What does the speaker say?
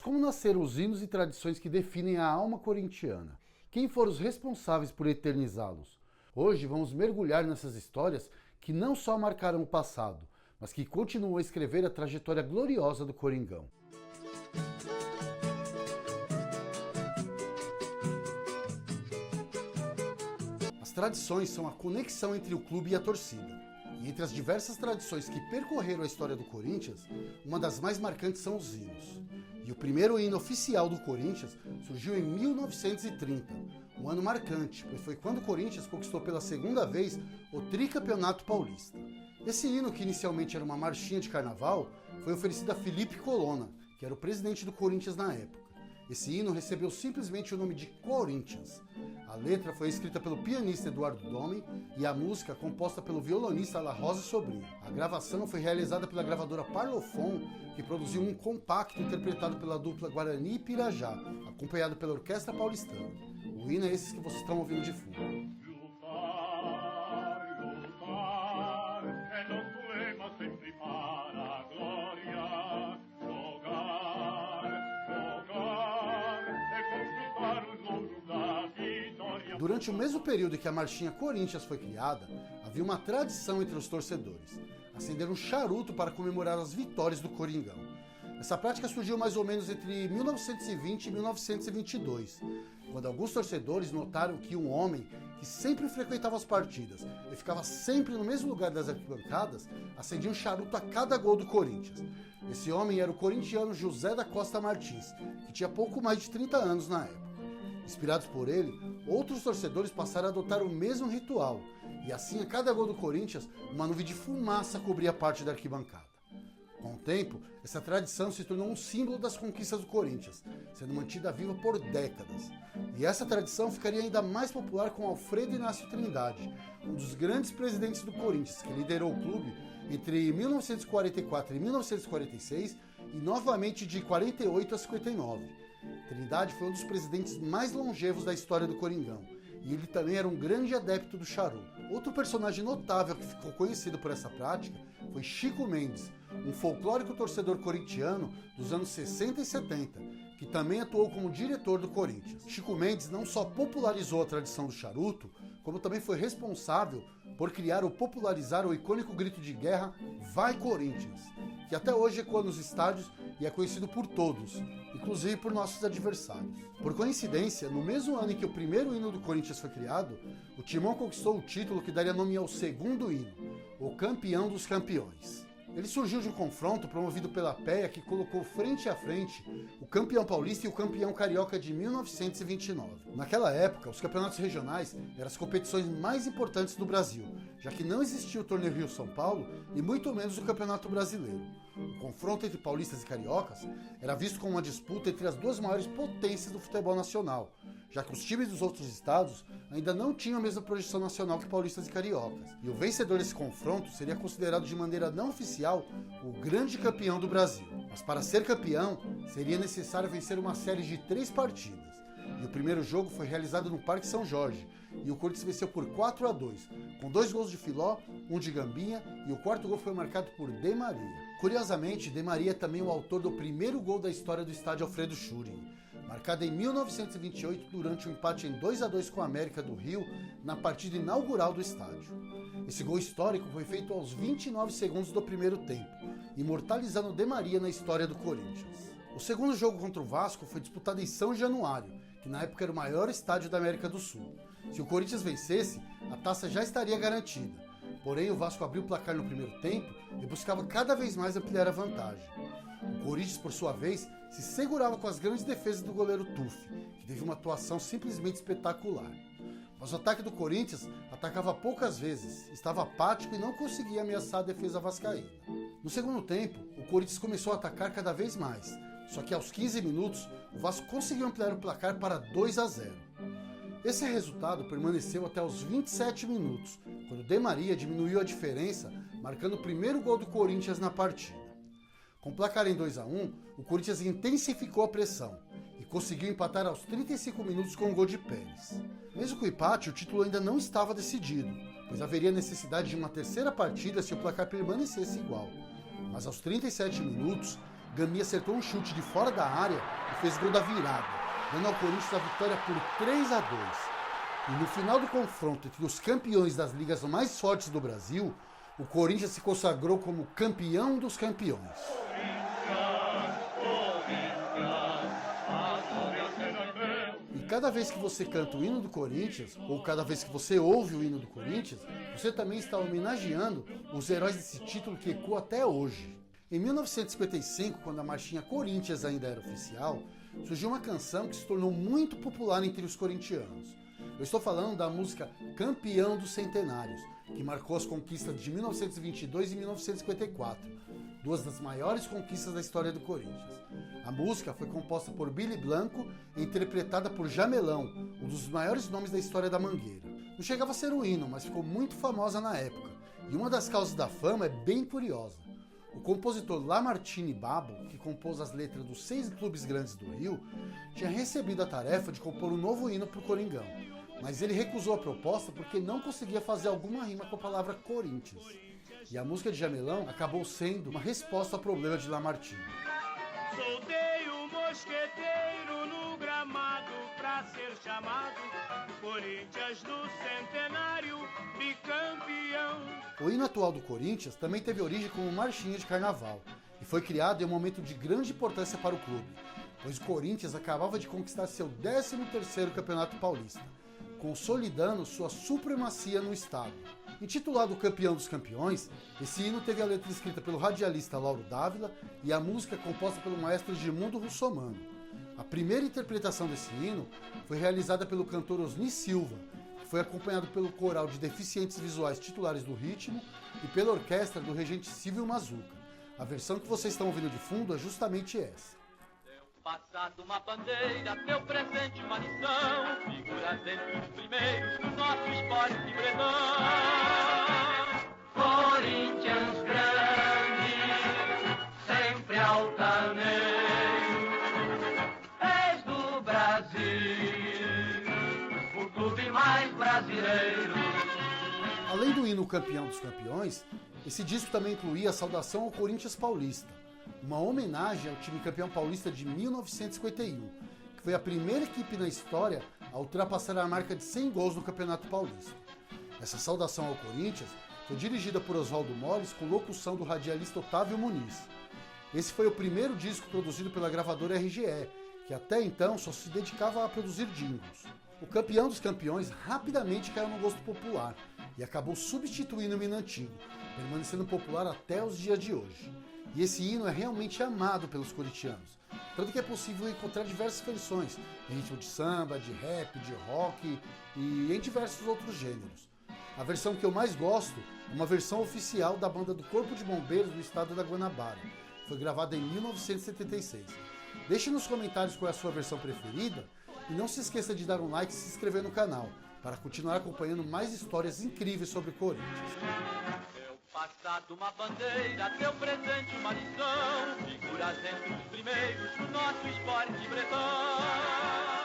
Como nasceram os hinos e tradições que definem a alma corintiana? Quem foram os responsáveis por eternizá-los? Hoje vamos mergulhar nessas histórias que não só marcaram o passado, mas que continuam a escrever a trajetória gloriosa do Coringão. As tradições são a conexão entre o clube e a torcida. E entre as diversas tradições que percorreram a história do Corinthians, uma das mais marcantes são os hinos. E o primeiro hino oficial do Corinthians surgiu em 1930, um ano marcante, pois foi quando o Corinthians conquistou pela segunda vez o tricampeonato paulista. Esse hino, que inicialmente era uma marchinha de carnaval, foi oferecido a Felipe Colonna, que era o presidente do Corinthians na época. Esse hino recebeu simplesmente o nome de Corinthians. A letra foi escrita pelo pianista Eduardo Domen e a música composta pelo violonista La Rosa Sobrinho. A gravação foi realizada pela gravadora Parlophone, que produziu um compacto interpretado pela dupla Guarani e Pirajá, acompanhado pela Orquestra Paulistana. O hino é esse que vocês estão ouvindo de fundo. Durante o mesmo período em que a marchinha Corinthians foi criada, havia uma tradição entre os torcedores: acender um charuto para comemorar as vitórias do Coringão. Essa prática surgiu mais ou menos entre 1920 e 1922, quando alguns torcedores notaram que um homem que sempre frequentava as partidas e ficava sempre no mesmo lugar das arquibancadas acendia um charuto a cada gol do Corinthians. Esse homem era o corintiano José da Costa Martins, que tinha pouco mais de 30 anos na época. Inspirados por ele, outros torcedores passaram a adotar o mesmo ritual, e assim a cada gol do Corinthians, uma nuvem de fumaça cobria parte da arquibancada. Com o tempo, essa tradição se tornou um símbolo das conquistas do Corinthians, sendo mantida viva por décadas. E essa tradição ficaria ainda mais popular com Alfredo Inácio Trindade, um dos grandes presidentes do Corinthians, que liderou o clube entre 1944 e 1946 e novamente de 48 a 59. Trindade foi um dos presidentes mais longevos da história do Coringão, e ele também era um grande adepto do charuto. Outro personagem notável que ficou conhecido por essa prática foi Chico Mendes, um folclórico torcedor corintiano dos anos 60 e 70, que também atuou como diretor do Corinthians. Chico Mendes não só popularizou a tradição do charuto, como também foi responsável por criar ou popularizar o icônico grito de guerra "Vai Corinthians!", que até hoje ecoa nos estádios e é conhecido por todos, inclusive por nossos adversários. Por coincidência, no mesmo ano em que o primeiro hino do Corinthians foi criado, o Timão conquistou o título que daria nome ao segundo hino, o Campeão dos Campeões. Ele surgiu de um confronto promovido pela PEA, que colocou frente a frente o campeão paulista e o campeão carioca de 1929. Naquela época, os campeonatos regionais eram as competições mais importantes do Brasil, já que não existia o torneio Rio-São Paulo e muito menos o Campeonato Brasileiro. O confronto entre paulistas e cariocas era visto como uma disputa entre as duas maiores potências do futebol nacional, já que os times dos outros estados ainda não tinham a mesma projeção nacional que paulistas e cariocas. E o vencedor desse confronto seria considerado de maneira não oficial o grande campeão do Brasil. Mas para ser campeão, seria necessário vencer uma série de 3 partidas. E o primeiro jogo foi realizado no Parque São Jorge, e o Corinthians venceu por 4-2, com 2 gols de Filó, 1 de Gambinha, e o quarto gol foi marcado por De Maria. Curiosamente, De Maria é também o autor do primeiro gol da história do estádio Alfredo Schuring, marcado em 1928 durante um empate em 2-2 com a América do Rio, na partida inaugural do estádio. Esse gol histórico foi feito aos 29 segundos do primeiro tempo, imortalizando De Maria na história do Corinthians. O segundo jogo contra o Vasco foi disputado em São Januário, que na época era o maior estádio da América do Sul. Se o Corinthians vencesse, a taça já estaria garantida. Porém, o Vasco abriu o placar no primeiro tempo e buscava cada vez mais ampliar a vantagem. O Corinthians, por sua vez, se segurava com as grandes defesas do goleiro Tufi, que teve uma atuação simplesmente espetacular. Mas o ataque do Corinthians atacava poucas vezes, estava apático e não conseguia ameaçar a defesa vascaína. No segundo tempo, o Corinthians começou a atacar cada vez mais, só que aos 15 minutos, o Vasco conseguiu ampliar o placar para 2-0. Esse resultado permaneceu até os 27 minutos, quando De Maria diminuiu a diferença, marcando o primeiro gol do Corinthians na partida. Com o placar em 2-1, o Corinthians intensificou a pressão e conseguiu empatar aos 35 minutos com o gol de Pérez. Mesmo com o empate, o título ainda não estava decidido, pois haveria necessidade de uma terceira partida se o placar permanecesse igual. Mas aos 37 minutos, Gami acertou um chute de fora da área e fez gol da virada, dando ao Corinthians a vitória por 3-2. E no final do confronto entre os campeões das ligas mais fortes do Brasil, o Corinthians se consagrou como campeão dos campeões. E cada vez que você canta o hino do Corinthians, ou cada vez que você ouve o hino do Corinthians, você também está homenageando os heróis desse título que ecoa até hoje. Em 1955, quando a marchinha Corinthians ainda era oficial, surgiu uma canção que se tornou muito popular entre os corintianos. Eu estou falando da música Campeão dos Centenários, que marcou as conquistas de 1922 e 1954, duas das maiores conquistas da história do Corinthians. A música foi composta por Billy Blanco e interpretada por Jamelão, um dos maiores nomes da história da Mangueira. Não chegava a ser um hino, mas ficou muito famosa na época, e uma das causas da fama é bem curiosa. O compositor Lamartine Babo, que compôs as letras dos 6 clubes grandes do Rio, tinha recebido a tarefa de compor um novo hino para o Coringão, mas ele recusou a proposta porque não conseguia fazer alguma rima com a palavra Corinthians. E a música de Jamelão acabou sendo uma resposta ao problema de Lamartine. Soltei o mosqueteiro no gramado pra ser chamado Corinthians do Centenário, bicampeão. O hino atual do Corinthians também teve origem como marchinha de carnaval e foi criado em um momento de grande importância para o clube, pois o Corinthians acabava de conquistar seu 13º Campeonato Paulista, consolidando sua supremacia no estado. Intitulado Campeão dos Campeões, esse hino teve a letra escrita pelo radialista Lauro Dávila e a música composta pelo maestro Edmundo Russomano. A primeira interpretação desse hino foi realizada pelo cantor Osni Silva, que foi acompanhado pelo coral de deficientes visuais titulares do ritmo e pela orquestra do regente Silvio Mazuca. A versão que vocês estão ouvindo de fundo é justamente essa. Passado uma bandeira, teu presente uma lição, figuras entre os primeiros do nosso esporte bretão. Corinthians grande, sempre altaneiro, és do Brasil, o clube mais brasileiro. Além do hino Campeão dos Campeões, esse disco também incluía a saudação ao Corinthians Paulista, uma homenagem ao time campeão paulista de 1951, que foi a primeira equipe na história a ultrapassar a marca de 100 gols no Campeonato Paulista. Essa saudação ao Corinthians foi dirigida por Oswaldo Molles com locução do radialista Otávio Muniz. Esse foi o primeiro disco produzido pela gravadora RGE, que até então só se dedicava a produzir jingles. O Campeão dos Campeões rapidamente caiu no gosto popular e acabou substituindo o hino antigo, permanecendo popular até os dias de hoje. E esse hino é realmente amado pelos corintianos, tanto que é possível encontrar diversas versões, em ritmo de samba, de rap, de rock e em diversos outros gêneros. A versão que eu mais gosto é uma versão oficial da banda do Corpo de Bombeiros do estado da Guanabara. Foi gravada em 1976. Deixe nos comentários qual é a sua versão preferida e não se esqueça de dar um like e se inscrever no canal para continuar acompanhando mais histórias incríveis sobre o Corinthians. Passado uma bandeira, teu presente uma lição, figuras entre os primeiros do nosso esporte bretão.